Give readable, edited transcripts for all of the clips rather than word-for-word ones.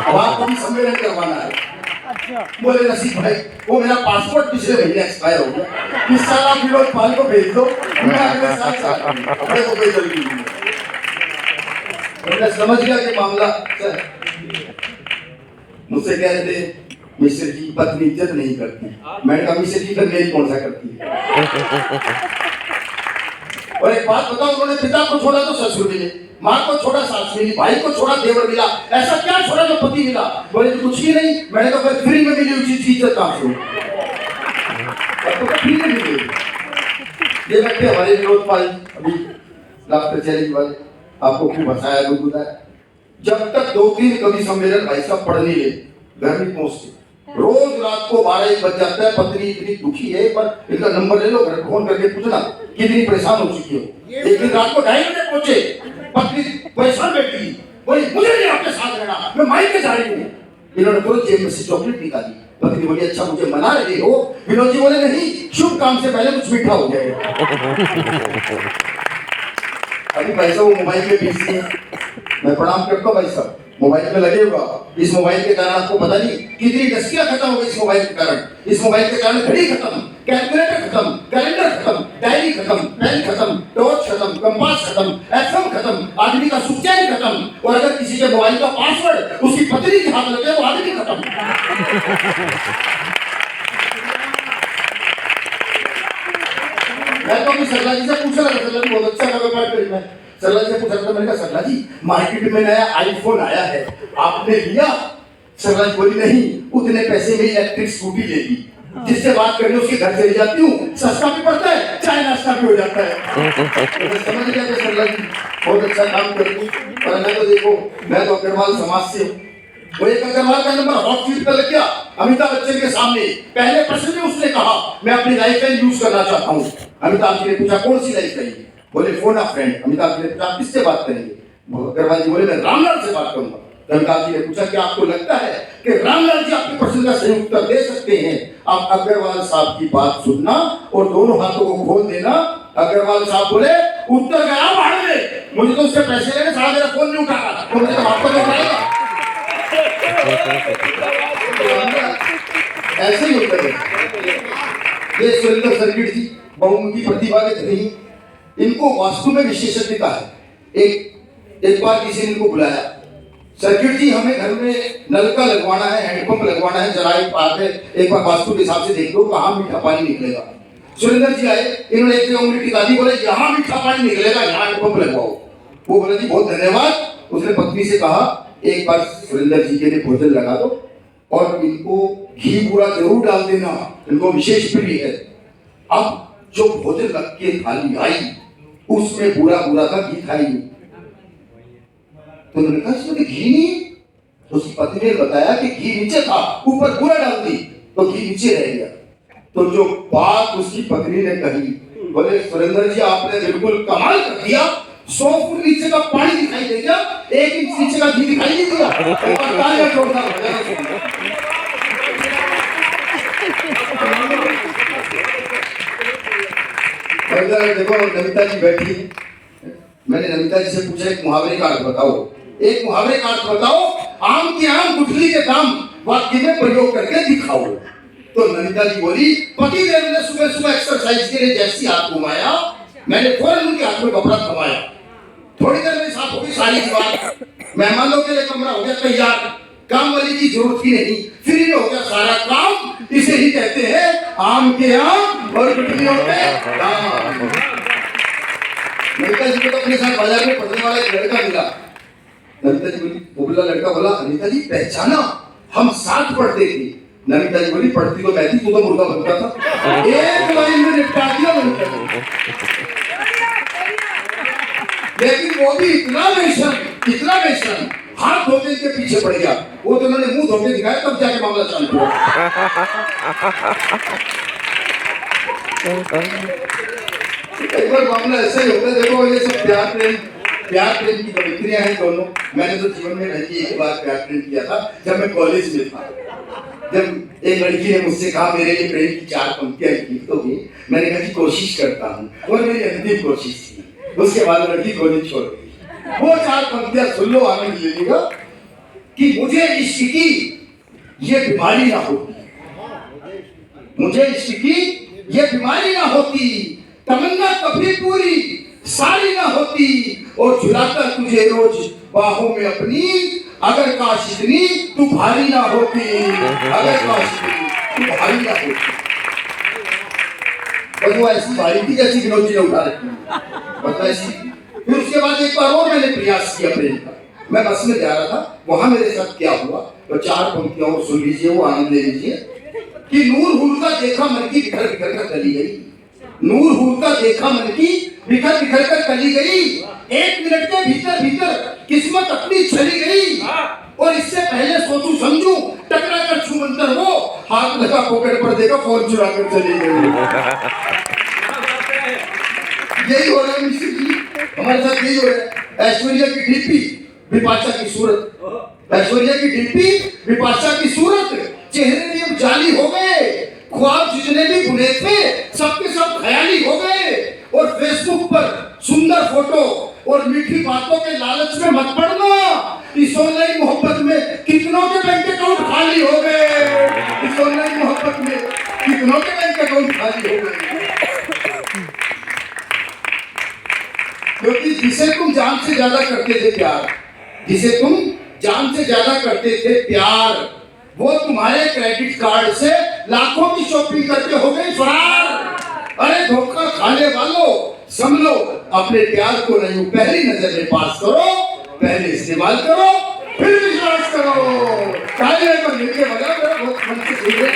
वहां को भी सम्मेलन करवाना है। बोले रसिक भाई वो मेरा पासपोर्ट पिछले महीने एक्सपायर हो गया, इस साल आप विनोद पाल को भेज दो, मैं अगले साल अपने को कोई जल्दी नहीं। मैं समझ गया कि मामला सर मुझसे कह रहे थे मिश्र जी पत्नी इज्जत नहीं करती, मैंने कहा मिश्र जी फिर मेरी कौन सा करती है। और एक बात बताओ, उन्होंने पिता को छोड़ा तो ससुर मिले, माँ को छोड़ा सास मिली, भाई को छोड़ा देवर मिला, ऐसा क्या छोड़ा जो पति मिला? बोले तो कुछ ही नहीं। मैंने कहा फ्री में मिली उसी चीज का काम शुरू, फ्री में मिली। ये बैठे हमारे विनोद पाल अभी लाफ्टर चैलेंज वाले, आपको खूब हंसाया गुदगुदाया। जब तक 2-3 कवि सम्मेलन भाई साहब पढ़ नहीं ले घर नहीं पहुंचते, रोज रात को 12-1 बज जाता है। पत्नी इतनी दुखी है, पर इनका नंबर ले लो, घर फोन करके पूछना कितनी परेशान हो चुकी हो। एक दिन रात को 2:30 बजे पहुंचे, पत्नी परेशान बैठी, बोली मुझे नहीं आपके साथ रहना, मैं माई के जा रही हूँ। इन्होंने तुरंत जेब में से चॉकलेट निकाली, पत्नी बोली अच्छा मुझे मना रहे हो? विनोद जी बोले नहीं, शुभ काम से पहले कुछ मीठा हो जाएगा। अभी भाई साहब वो मोबाइल में बिजी है, मैं प्रणाम करता हूँ भाई साहब, मोबाइल में लगे हुआ। इस मोबाइल के कारण आपको पता नहीं कितनी इंडस्ट्रियां खत्म हो गई इस मोबाइल के कारण। इस मोबाइल के कारण घड़ी खत्म, कैलकुलेटर खत्म, कैलेंडर खत्म, डायरी खत्म, पेन खत्म, टॉर्च खत्म, कंपास खत्म, एफएम खत्म, आदमी का सुख चैन खत्म। और अगर किसी के मोबाइल का पासवर्ड उसकी पत्नी के हाथ लगे वो आदमी खत्म। मैं तो अभी सरला जी से पूछ रहा था, सरला जी बहुत अच्छा व्यापार करी। मैं सरला जी से पूछ रहा था, मैंने कहा सरला जी मार्केट में नया आईफोन आया है, आपने लिया? सरला जी बोली नहीं, उतने पैसे में इलेक्ट्रिक स्कूटी ले ली, जिससे बात करनी उसके घर चली जाती हूँ, सस्ता भी पड़ता है, चाय नाश्ता भी हो जाता है। तो समझ गया था सरला जी बहुत अच्छा काम करती। पर मैं तो देखो, मैं तो अग्रवाल समाज से हूँ। वो एक अग्रवाल का नंबर हॉट सीट पर लग गया अमिताभ बच्चन के सामने। पहले प्रश्न में उसने कहा मैं अपनी लाइफलाइन यूज करना चाहता हूँ। अमिताभ जी ने पूछा कौन सी लाइफलाइन? बोले फोन अ फ्रेंड। अमिताभ जी ने पूछा किससे बात करेंगे? अग्रवाल जी बोले मैं रामलाल से बात करूंगा। अमिताभ जी ने पूछा क्या आपको लगता है कि रामलाल जी आपके प्रश्न का सही उत्तर दे सकते हैं? आप अग्रवाल साहब की बात सुनना और दोनों हाथों को खोल देना। अग्रवाल साहब बोले उत्तर गया बाहर में, मुझे तो उससे पैसे लेने, सारा मेरा फोन नहीं उठा रहा, तो मुझे तो आपको नहीं उठाएगा। ऐसे ही होता है। ये सुरेंद्र सर्किट जी बहुमुखी प्रतिभा के धनी, इनको वास्तु में विशेषज्ञता है। एक बार किसी ने इनको बुलाया, सर्किट जी हमें घर में नलका लगवाना है, हैंडपंप लगवाना है, जरा एक बात है, एक बार वास्तु के हिसाब से देख लो कहाँ मीठा पानी निकलेगा। सुरेंद्र जी आए, इन्होंने एक उंगली टिका दी, बोले यहाँ मीठा पानी निकलेगा, यहाँ हैंडपंप लगवाओ। वो बोले जी बहुत धन्यवाद। उसने पत्नी से कहा एक बार सुरेंद्र जी के लिए भोजन लगा दो और इनको घी पूरा जरूर डाल देना, इनको विशेष प्रिय है। अब जो भोजन लग के थाली आई उसमें पूरा पूरा था, घी था ही नहीं। तो उन्होंने कहा इसमें घी नहीं। तो उसकी पत्नी ने बताया कि घी नीचे था, ऊपर पूरा डाल दी तो घी नीचे रह गया। तो जो बात उसकी पत्नी ने कही, बोले सुरेंद्र जी आपने बिल्कुल कमाल कर दिया, 100 फुट नीचे का पानी दिखाई दे गया, 1 इंच नीचे का घी दिखाई नहीं दिया। देखो नमिता जी बैठी, मैंने नमिता जी से पूछा एक मुहावरे का अर्थ बताओ, एक मुहावरे का अर्थ बताओ, आम की आम गुठली के दाम वाक्य में प्रयोग करके दिखाओ। तो नमिता जी बोली पति देव ने सुबह सुबह एक्सरसाइज के लिए जैसी हाथ घुमाया, मैंने फौरन उनके हाथ में कपड़ा थमाया, थोड़ी देर में साफ हो गई सारी दीवार, मेहमानों के लिए कमरा हो गया तैयार, काम वाली की जरूरत ही नहीं, फ्री में हो गया सारा काम। इसे ही कहते हैं आम के आम और गुठलियों के दाम। नमिता जी को तो अपने साथ बाजार में पढ़ने वाला एक लड़का मिला। नमिता जी बोली, वो बोला लड़का बोला अनिता जी पहचाना, हम साथ पढ़ते थे। नमिता जी बोली पढ़ती तो मैं थी, तू तो मुर्गा बनता था। एक लाइन में निपटा दिया नमिता जी। लेकिन वो भी इतना बेशर्म हाथ धोके के पीछे पड़ गया। वो तो उन्होंने मुंह धोके दिखाया तब जाके मामला शांत हुआ। एक बार मामला ऐसा ही होता है। देखो ये सब प्यार प्रेम की कवित्रियां हैं दोनों। मैंने तो जीवन में नहीं एक बार प्यार प्रेम किया था जब मैं कॉलेज में था। जब एक लड़की ने मुझसे कहा मेरे लिए प्रेम की 4 पंक्तियां लिख दोगे, मैंने कहा कि कोशिश करता हूँ, और मेरी अंतिम कोशिश थी। उसके बाद लड़की कॉलेज छोड़ गई। वो 4 पंक्तियां सुन लो, आनंद ले लीजिएगा। कि मुझे इश्क की ये बीमारी ना होती, मुझे इश्क की ये बीमारी ना होती, तमन्ना कभी पूरी सारी ना होती, और झुलाता तुझे रोज बाहों में अपनी, अगर काश इतनी तू भारी ना होती, अगर काश इतनी तू भारी ना होती। बस वो ऐसी भारी थी जैसी विनोद जी ने उठा रखी, बस ऐसी। फिर उसके बाद एक बार और मैंने प्रयास किया प्रेम का। मैं बस में जा रहा था, वहां मेरे साथ क्या हुआ तो 4 पंक्तियां और सुन लीजिए, वो आनंद ले लीजिए। कि नूर हुलका देखा मन की बिखर बिखर कर चली गई, नूर हुलका देखा मन की बिखर बिखर कर चली गई, 1 मिनट के भीतर भीतर किस्मत अपनी चली गई, और इससे पहले सोचूं समझूं टकरा कर छूमंतर वो हाथ लगा पॉकेट पर देगा फोन चुरा कर चली गई। यही हो रहा है मिश्र जी, हमारे साथ यही हो रहा है। ऐश्वर्या की डीपी विपाशा की सूरत, ऐश्वर्या की डीपी विपाशा की सूरत, चेहरे भी अब जाली हो गए, ख्वाब जितने भी बुने थे सबके सब ख्याली हो गए, और फेसबुक पर सुंदर फोटो और मीठी बातों के लालच में मत पड़ना, इस ऑनलाइन मोहब्बत में कितनों के बैंक अकाउंट खाली हो गए, इस ऑनलाइन मोहब्बत में कितनों के बैंक अकाउंट खाली हो गए। क्योंकि जिसे तुम जान से ज्यादा करते थे प्यार, जिसे तुम जान से ज्यादा करते थे प्यार, वो तुम्हारे क्रेडिट कार्ड से लाखों की शॉपिंग करके हो गई फरार। अरे धोखा खाने वालों समझो, अपने प्यार को नहीं पहली नजर में पास करो, पहले इस्तेमाल करो फिर विश्वास करो। तालियां को लेके बजाओ, बहुत मन से सुन रहे,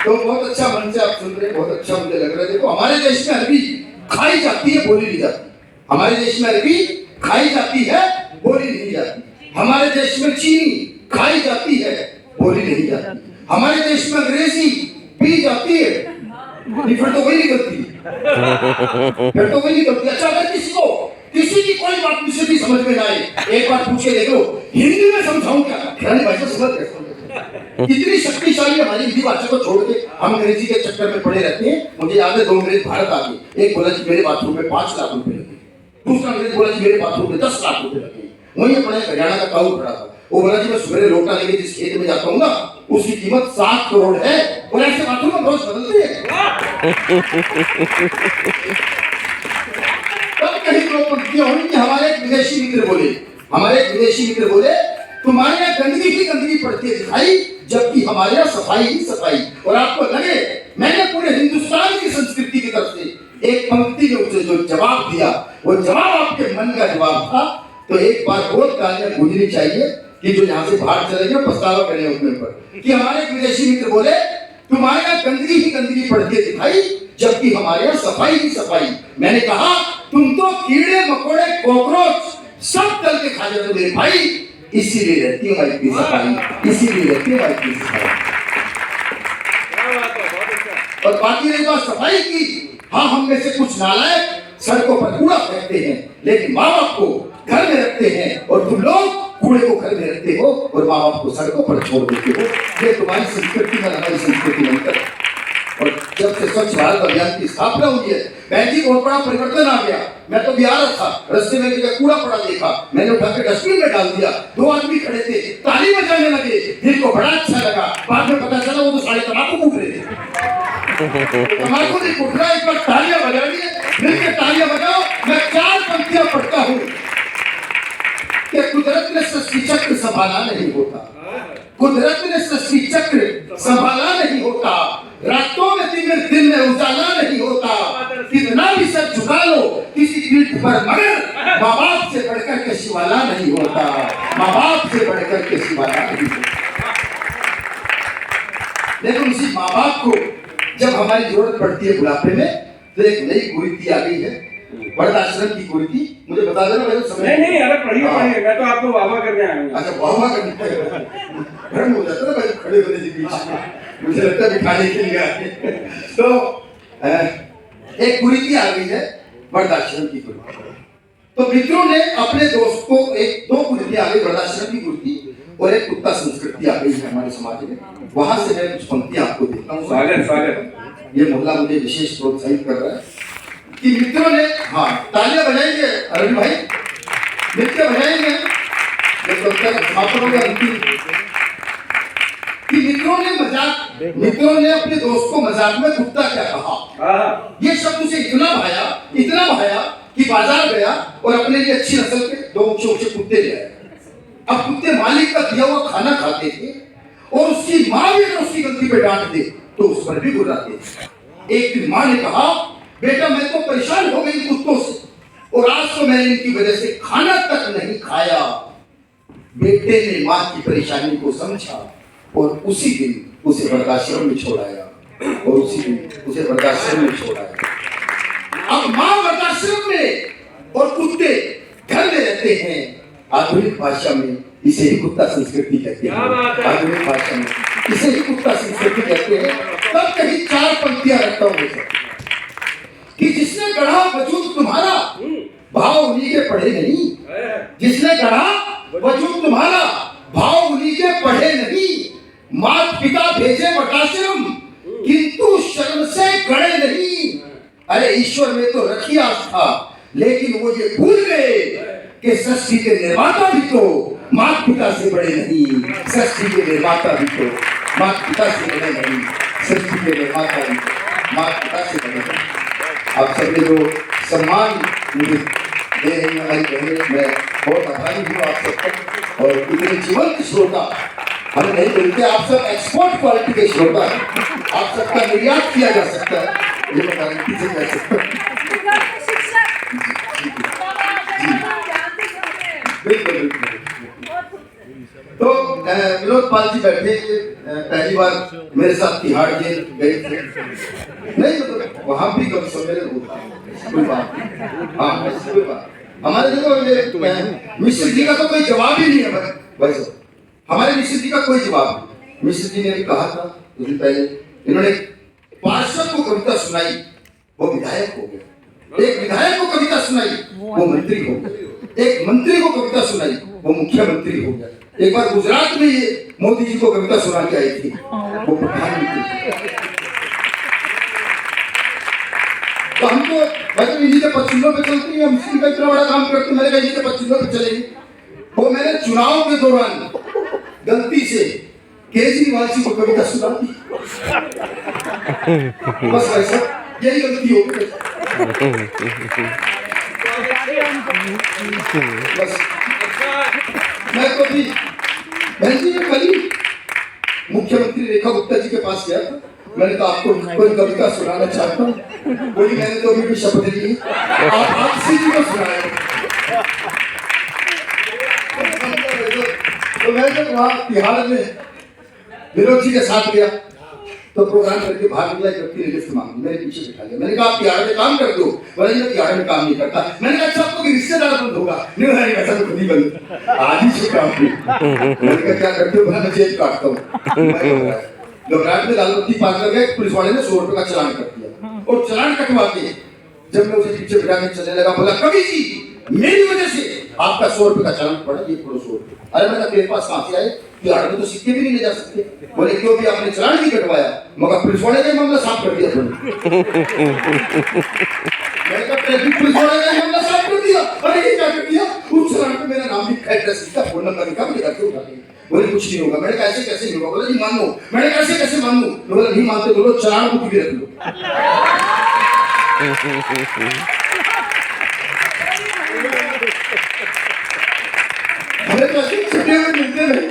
तो बहुत अच्छा मन से आप सुन रहे, बहुत अच्छा मुझे लग रहा है। देखो हमारे देश में अरबी खाई जाती है, बोली नहीं जाती। हमारे देश में अरबी खाई जाती है, बोली नहीं जाती। हमारे देश में चीनी खाई जाती है, बोली नहीं जाती। हमारे देश में अंग्रेजी पी जाती है, फिर तो वही निकलती, फिर तो वही निकलती। अच्छा अगर किसी की कोई बात मुझसे भी समझ में ना आए, एक बार पूछे देखो हिंदी में समझाऊं क्या, खिलाड़ी भाषा समझ कैसे। इतनी शक्तिशाली हमारी हिंदी भाषा को छोड़ के हम अंग्रेजी के चक्कर में पड़े रहते हैं। मुझे याद है 2 अंग्रेज भारत आ गए, एक बोला जी मेरे बाथरूम में 5 लाख रुपए लगे, दूसरा अंग्रेज बोला जी मेरे बाथरूम में 10 लाख रुपए लगे। वहीं अपना हरियाणा का काऊ खड़ा था, वो बोला जी मैं सवेरे लोटा लेके जिस खेत में जाता हूँ ना उसकी कीमत 7 करोड़ है, और ऐसे बाथरूम में रोज बदलते हैं। तब कहीं 2 पंक्तियां हुई कि हमारे एक विदेशी मित्र बोले, हमारे एक विदेशी मित्र बोले तुम्हारे यहाँ गंदगी ही गंदगी पड़ती है दिखाई, जबकि हमारे यहाँ सफाई ही सफाई। और आपको लगे मैंने पूरे हिंदुस्तान की संस्कृति की तरफ से एक पंक्ति में उसे जो जवाब दिया, वो जवाब आपके मन का जवाब था, तो एक बार बहुत तालियां गूंजनी चाहिए कि जो यहाँ से बाहर चले गए पछतावा करें अपने ऊपर। कि हमारे एक विदेशी मित्र बोले तुम्हारे यहाँ गंदगी ही गंदगी पड़ती है दिखाई, जबकि हमारे यहाँ सफाई ही सफाई। मैंने कहा तुम तो कीड़े मकोड़े कॉकरोच सब तल के खा जाते मेरे भाई, इसीलिए रहती है हमारी सफाई, इसीलिए रहती है हमारी सफाई। और बाकी रही बात सफाई की, हाँ हम में से कुछ नालायक सड़कों पर कूड़ा फेंकते हैं, लेकिन माँ बाप को घर में रखते हैं, और तुम लोग कूड़े को घर में रखते हो और माँ बाप को सड़कों पर छोड़ देते हो। ये तुम्हारी संस्कृति में हमारी संस्कृति में अंतर। और जब से स्वच्छ भारत अभियान की स्थापना हुई है बहन जी बहुत बड़ा परिवर्तन आ गया। मैं तो बिहार था, रास्ते में जगह कूड़ा पड़ा देखा, मैंने उठा के डस्टबिन में डाल दिया, 2 आदमी खड़े थे ताली बजाने लगे, दिल को बड़ा अच्छा लगा। बाद में पता चला वो तो सारे तंबाकू फूक रहे थे। तंबाकू नहीं फूक रहा, एक बार तालियां बजा ली, मिलकर तालियां बजाओ। मैं 4 पंक्तियां पढ़ता हूँ कि कुदरत ने सृष्टि चक्र संभाला नहीं होता, कुदरत ने सृष्टि चक्र संभाला नहीं होता, रातों में दिन में उजाला नहीं होता, कितना भी सर झुका लो किसी पीठ पर, मगर माँ बाप से बढ़कर के शिवाला नहीं होता, माँ बाप से बढ़कर के शिवाला नहीं होता। लेकिन उसी माँ बाप को जब हमारी जरूरत पड़ती है बुढ़ापे में, तो एक नई कुरीति आ गई है, वर्णाश्रम की कुरीति। मुझे बता देना मेरे समय नहीं अरे पढ़िए, मैं तो आपको वाह करने आया हूँ। अच्छा वाह करने भ्रम हो जाता है भाई खड़े होने के बीच, मुझे लगता है बिठाने के लिए आए। तो एक कुरीति आ गई है वर्णाश्रम की कुरीति। तो मित्रों ने अपने दोस्त को 2 कुरीति आ गई, वर्णाश्रम की कुरीति और एक कुत्ता संस्कृति आ गई है हमारे समाज में। वहां से मैं कुछ पंक्तियां आपको देता हूँ। स्वागत। ये मोहल्ला मुझे विशेष प्रोत्साहित कर रहा है कि मित्रों ने, हाँ तालियां बजाएंगे अरविंद भाई, नृत्य बजाएंगे। बोलता है छात्रों में अंतिम कि मित्रों ने अपने दोस्त को मजाक में कुत्ता क्या कहा। ये शब्द उसे इतना भाया कि बाजार गया और अपने लिए अच्छी नस्ल के 2 ऊंचे कुत्ते ले आया। अब कुत्ते मालिक का दिया हुआ खाना खाते थे और उसकी माँ भी अगर उसकी गलती पे डांट दे तो उस पर भी गुर्राते थे। एक दिन माँ ने कहा, बेटा मैं तो परेशान हो गई कुत्तों से और आज तो मैंने इनकी वजह से खाना तक नहीं खाया। बेटे ने माँ की परेशानी को समझा और उसी दिन उसे वृद्धाश्रम में छोड़ाया अब माँ वृद्धाश्रम में और कुत्ते घर में रहते हैं। आधुनिक भाषा में इसे ही कुत्ता संस्कृति कहते हैं। आधुनिक भाषा में इसे ही कुत्ता संस्कृति कहते हैं। तब कहीं 4 पंक्तियां रखता हूं कि जिसने गढ़ा वजूद तुम्हारा भाव उन्हीं के पढ़े नहीं। जिसने गढ़ा वजूद तुम्हारा भाव उन्हीं के पढ़े नहीं। माता पिता भेजे वृद्धाश्रम किंतु शर्म से गढ़े नहीं। अरे ईश्वर में तो रखी आस्था लेकिन वो ये भूल गए कि सृष्टि के निर्माता भी तो माता पिता से बड़े नहीं। सृष्टि के निर्माता भी तो माता पिता से बड़े नहीं। सृष्टि के निर्माता भी तो माता पिता से बड़े नहीं। आप सबने जो सम्मान मुझे दे रही हमारी बहनें, मैं बहुत आभारी हूँ आप सबका। और इतने जीवंत श्रोता हमें नहीं मिलते। आप सब एक्सपोर्ट क्वालिटी के श्रोता हैं। आप सबका निर्यात किया जा सकता है, ये मैं गारंटी से कह सकता हूँ। बिल्कुल। तो विनोद पाल जी बैठे पहली बार मेरे साथ तिहाड़ जेल गए थे। नहीं मतलब वहां भी कभी सम्मेलन होता है, कोई बात नहीं। हाँ कोई बात हमारे देखो मिश्र जी का तो कोई जवाब ही नहीं है भाई। हमारे मिश्र जी का कोई जवाब नहीं। मिश्र जी ने भी कहा था कुछ दिन पहले, इन्होंने पार्षद को कविता सुनाई, वो विधायक हो गया। एक विधायक को कविता सुनाई, वो मंत्री हो गया। एक मंत्री को कविता सुनाई, वो मुख्यमंत्री हो गया। एक बार गुजरात में ये मोदी जी को कविता सुना के आई थी, वो प्रधानमंत्री। तो हमको मतलब इन्हीं के पच्चीनों पे चलती है, हम इसी का इतना बड़ा काम करते हैं। मैंने कहा इन्हीं के पच्चीनों पे चलेंगे। वो मैंने चुनाव के दौरान गलती से केजरीवाल जी को कविता सुना दी। बस ऐसा यही गलती हो गई। बस मैं तो भी बहन जी मैं कल ही मुख्यमंत्री रेखा गुप्ता जी के पास गया था। मैंने कहा आपको कोई कविता सुनाना चाहता हूँ। बोली मैंने तो अभी भी शपथ ली, आप जी को सुनाए। तो मैं जब वहाँ तिहाड़ में विनोद जी के साथ गया तो प्रोग्राम करके बाहर निकला, एक व्यक्ति ने लिफ्ट मांगी, मेरे पीछे बिठा लिया। मैंने कहा आप तिहाड़ में काम करते हो? बोला मैं तिहाड़ में काम नहीं करता। मैंने कहा अच्छा आपको रिश्तेदार बंद होगा? नहीं ऐसा तो खुद ही बंद, आज ही छुट्टा आपको। मैंने कहा क्या करते हो? बोला मैं जेब काटता हूँ। घबराहट में लालबत्ती पार कर गए, पुलिस वाले ने 100 रुपए का चालान कट दिया और चालान कटवा के जब मैं उसे पीछे बिठा के चलने लगा, बोला कवि जी मेरी वजह से आपका 100 रुपए का चालान पड़ा, ये पूरा 100 रुपए। अरे मैंने तेरे पास कहां से आए? तिहाड़ में तो सिक्के भी नहीं ले जा सकते। बोले क्यों भी आपने चालान नहीं कटवाया? मगर पुलिस वाले ने मामला साफ कर दिया। मैंने कहा ट्रैफिक पुलिस वाले ने मामला साफ कर दिया। अरे ये क्या कर दिया? उस चालान पे मेरा नाम लिखा, एड्रेस लिखा, फोन नंबर लिखा, मुझे घर से उठा लिया। बोले कुछ नहीं होगा। मैंने कैसे कैसे नहीं होगा? बोले जी मान लो। मैंने कैसे मान लूं? बोले नहीं मानते तो चालान बुक भी रख लो। हमें तो ऐसे छुट्टे हुए मिलते नहीं,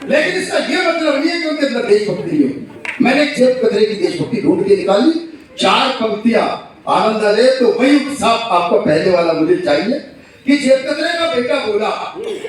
लेकिन इसका ये मतलब नहीं है कि उनके अंदर देशभक्ति नहीं होगी। मैंने एक जेब कतरे की देशभक्ति ढूंढ के निकाली, 4 पंक्तियां आनंद ले। तो वही साहब आपको पहले वाला मुझे चाहिए कि जेब कतरे का बेटा बोला,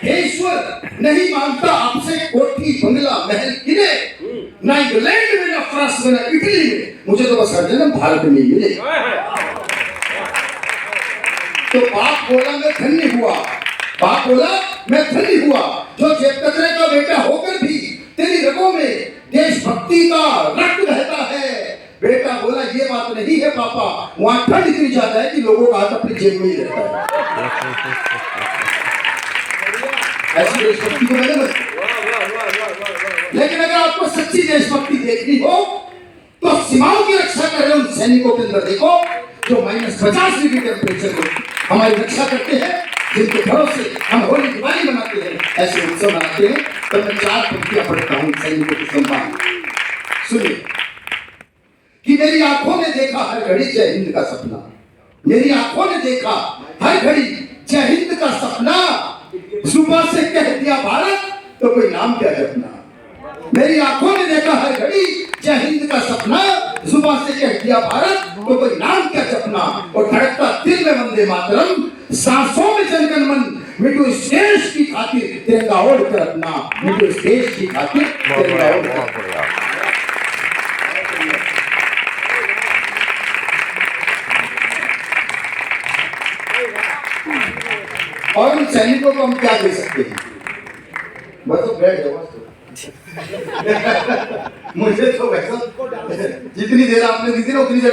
हे ईश्वर नहीं मांगता आपसे कोठी बंगला महल किले, ना इंग्लैंड में ना फ्रांस में ना इटली में, मुझे तो बस हर जन्म भारत में ही मिले। तो बाप बोला मैं धन्य हुआ, बाप बोला मैं धन्य हुआ जो जेब कतरे का बेटा होकर भी तेरी रगों में देशभक्ति का रक्त बहता है। बेटा बोला ये बात नहीं है पापा, वहां ठंड इतनी ज्यादा है कि लोगों का हाथ अपनी जेब में ही रहता है। ऐसी देशभक्ति को मैंने बता। लेकिन अगर आपको सच्ची देशभक्ति देखनी हो तो सीमाओं की रक्षा कर रहे उन सैनिकों के अंदर देखो जो -50 डिग्री टेम्परेचर में हमारी रक्षा करते हैं, जिनके भरोसे हम होली दिवाली मनाते हैं, ऐसे उत्सव मनाते हैं। तो मैं 4 पंक्तियां पढ़ता हूं सैनिकों के सम्मान। सुनिए कि मेरी आंखों ने देखा हर घड़ी जय हिंद का सपना, मेरी आंखों ने देखा हर घड़ी जय हिंद का सपना, सुबह से कह दिया भारत तो कोई नाम क्या जपना। मेरी आंखों ने देखा हर घड़ी जय हिंद का सपना, सुबह से कह दिया भारत तो कोई नाम क्या जपना। और धड़कता दिल में वंदे मातरम, सांसों में जनगण मन, मिटो इस देश की खातिर तिरंगा ओढ़ कर अपना, मिटो इस देश की खातिर तिरंगा ओढ़ कर। और उन सैनिकों को हम क्या दे सकते हैं? बस तो बैठ जाओ बस तो। मुझे तो वैसा जितनी देर आपने दी थी ना उतनी देर